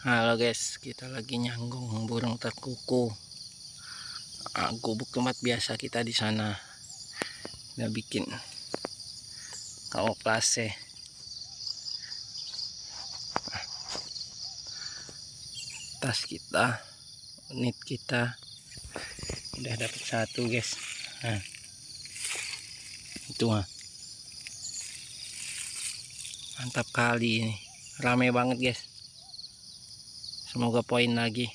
Halo guys, kita lagi nyanggung burung terkuku. Gubuk tempat biasa kita di sana. Udah bikin kamuflase. Tas kita, unit kita udah dapat satu guys. Nah, itu mah mantap kali ini. Rame banget guys. Semoga poin lagi.